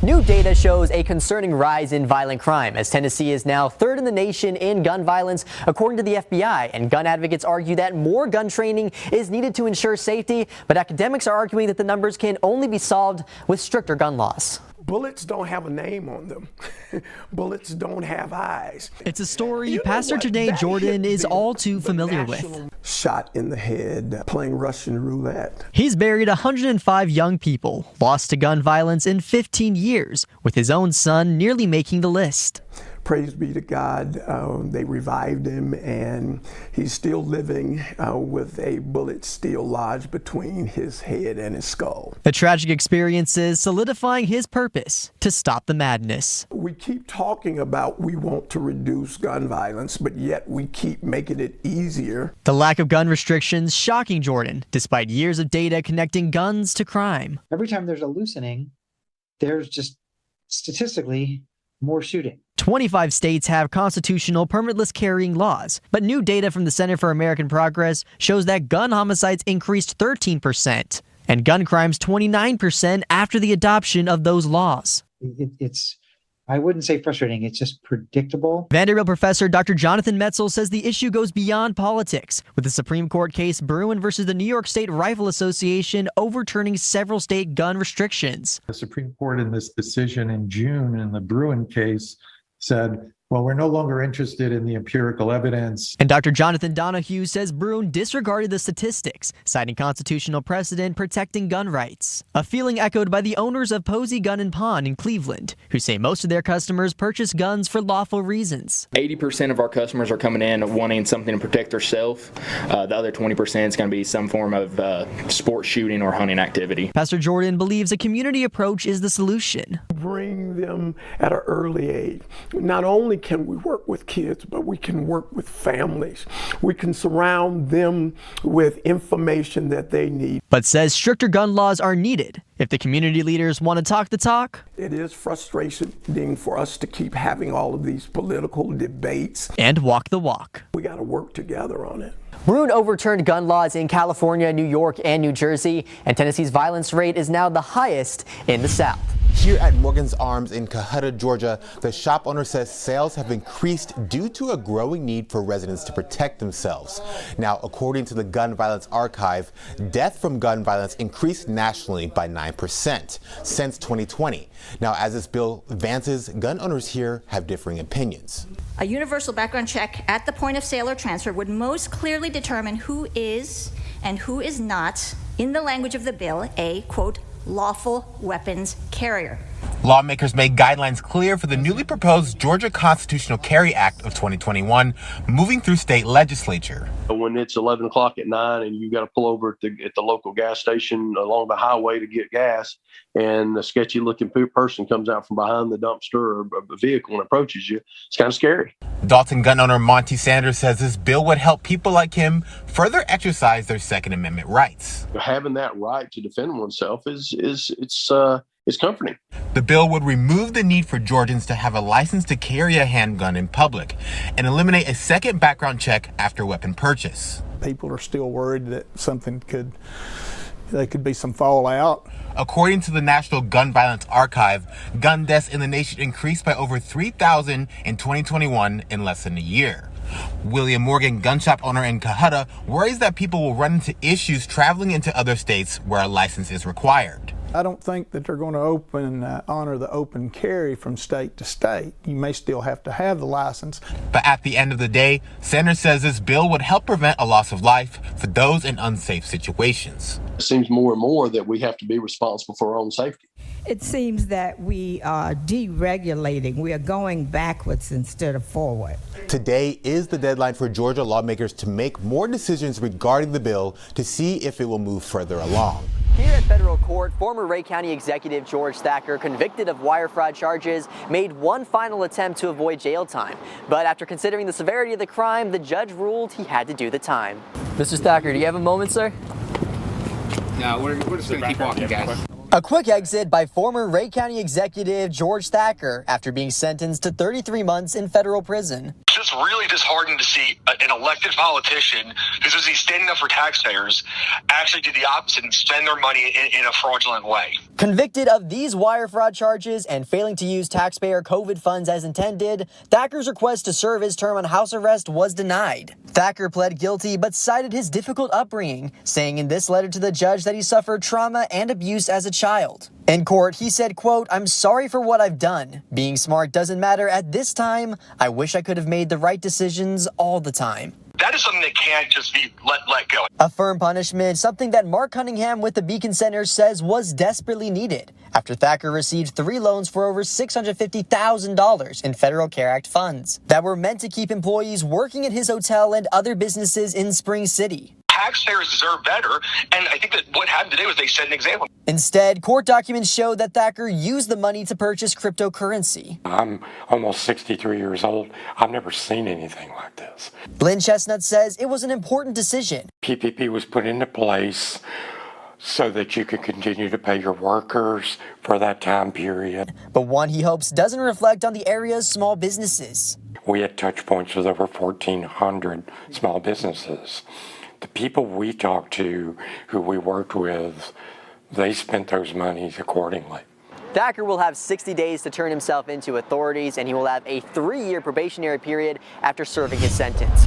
New data shows a concerning rise in violent crime, as Tennessee is now third in the nation in gun violence, according to the FBI. And gun advocates argue that more gun training is needed to ensure safety, but academics are arguing that the numbers can only be solved with stricter gun laws. Bullets don't have a name on them. Bullets don't have eyes. It's a story Pastor Ternae Jordan is all too familiar with. Shot in the head, playing Russian roulette. He's buried 105 young people lost to gun violence in 15 years, with his own son nearly making the list. Praise be to God, they revived him, and he's still living with a bullet still lodged between his head and his skull. The tragic experiences solidifying his purpose to stop the madness. We keep talking about we want to reduce gun violence, but yet we keep making it easier. The lack of gun restrictions shocking Jordan, despite years of data connecting guns to crime. Every time there's a loosening, there's just statistically more shooting. 25 states have constitutional permitless carrying laws, but new data from the Center for American Progress shows that gun homicides increased 13% and gun crimes 29% after the adoption of those laws. It's I wouldn't say frustrating, it's just predictable. Vanderbilt professor Dr. Jonathan Metzl says the issue goes beyond politics, with the Supreme Court case Bruin versus the New York State Rifle Association overturning several state gun restrictions. The Supreme Court in this decision in June in the Bruin case said, well, we're no longer interested in the empirical evidence. And Dr. Jonathan Donahue says Bruin disregarded the statistics, citing constitutional precedent protecting gun rights. A feeling echoed by the owners of Posey Gun & Pawn in Cleveland, who say most of their customers purchase guns for lawful reasons. 80% of our customers are coming in wanting something to protect themselves. The other 20% is going to be some form of sport shooting or hunting activity. Pastor Jordan believes a community approach is the solution. Bring them at an early age. Not only can we work with kids, but we can work with families. We can surround them with information that they need. But says stricter gun laws are needed if the community leaders want to talk the talk. It is frustrating for us to keep having all of these political debates. And walk the walk. We got to work together on it. Bruin overturned gun laws in California, New York, and New Jersey, and Tennessee's violence rate is now the highest in the South. Here at Morgan's Arms in Cohutta, Georgia, the shop owner says sales have increased due to a growing need for residents to protect themselves. Now, according to the Gun Violence Archive, death from gun violence increased nationally by 9% since 2020. Now, as this bill advances, gun owners here have differing opinions. A universal background check at the point of sale or transfer would most clearly determine who is and who is not, in the language of the bill, a, quote, lawful weapons carrier. Lawmakers made guidelines clear for the newly proposed Georgia Constitutional Carry Act of 2021, moving through state legislature. When it's 11 o'clock at night and you got to pull over at the local gas station along the highway to get gas, and a sketchy looking person comes out from behind the dumpster or a vehicle and approaches you, it's kind of scary. Dalton gun owner Monty Sanders says this bill would help people like him further exercise their Second Amendment rights. Having that right to defend oneself is comforting. The bill would remove the need for Georgians to have a license to carry a handgun in public and eliminate a second background check after weapon purchase. People are still worried that there could be some fallout. According to the National Gun Violence Archive, gun deaths in the nation increased by over 3,000 in 2021 in less than a year. William Morgan, gun shop owner in Cohutta, worries that people will run into issues traveling into other states where a license is required. I don't think that they're going to honor the open carry from state to state. You may still have to have the license. But at the end of the day, Sanders says this bill would help prevent a loss of life for those in unsafe situations. It seems more and more that we have to be responsible for our own safety. It seems that we are deregulating. We are going backwards instead of forward. Today is the deadline for Georgia lawmakers to make more decisions regarding the bill to see if it will move further along. Here at federal court, former Rhea County Executive George Thacker, convicted of wire fraud charges, made one final attempt to avoid jail time. But after considering the severity of the crime, the judge ruled he had to do the time. Mr. Thacker, do you have a moment, sir? No, we're just going to keep walking, guys. A quick exit by former Rhea County Executive George Thacker after being sentenced to 33 months in federal prison. Just it's really disheartening to see an elected politician who's supposed to be standing up for taxpayers actually do the opposite and spend their money in a fraudulent way. Convicted of these wire fraud charges and failing to use taxpayer COVID funds as intended, Thacker's request to serve his term on house arrest was denied. Thacker pled guilty but cited his difficult upbringing, saying in this letter to the judge that he suffered trauma and abuse as a child. In court, he said, quote, "I'm sorry for what I've done. Being smart doesn't matter at this time. I wish I could have made the right decisions all the time." That is something that can't just be let go. A firm punishment, something that Mark Cunningham with the Beacon Center says was desperately needed after Thacker received 3 loans for over $650,000 in Federal Care Act funds that were meant to keep employees working at his hotel and other businesses in Spring City. Taxpayers deserve better, and I think that what happened today was they set an example. Instead, court documents show that Thacker used the money to purchase cryptocurrency. I'm almost 63 years old. I've never seen anything like this. Lynn Chestnut says it was an important decision. PPP was put into place so that you could continue to pay your workers for that time period. But one he hopes doesn't reflect on the area's small businesses. We had touch points with over 1,400 small businesses. The people we talked to, who we worked with, they spent those monies accordingly. Thacker will have 60 days to turn himself into authorities, and he will have a 3-year probationary period after serving his sentence.